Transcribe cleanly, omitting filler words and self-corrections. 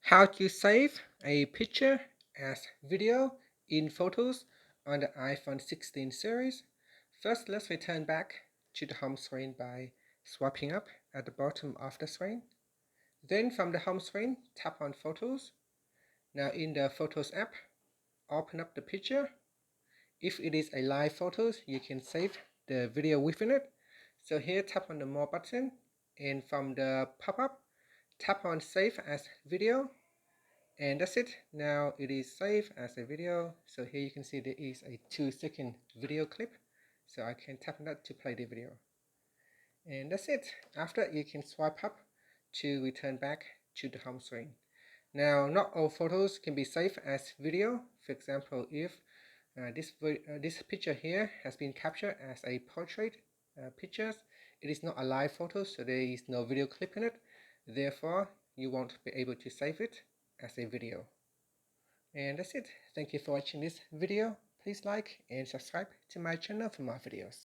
How to save a picture as video in Photos on the iPhone 16 series. First, let's return back to the home screen by swiping up at the bottom of the screen. Then from the home screen, tap on Photos. Now in the Photos app, open up the picture. If it is a live photos, you can save the video within it. So here, tap on the More button, and from the pop-up, tap on Save as Video. And that's it. Now it is saved as a video. So here you can see there is a 2-second video clip. So I can tap on that to play the video. And that's it. After, you can swipe up to return back to the home screen. Now, not all photos can be saved as video. For example, if this picture here has been captured as a portrait pictures, it is not a live photo, so there is no video clip in it. Therefore, you won't be able to save it as a video. And that's it. Thank you for watching this video. Please like and subscribe to my channel for more videos.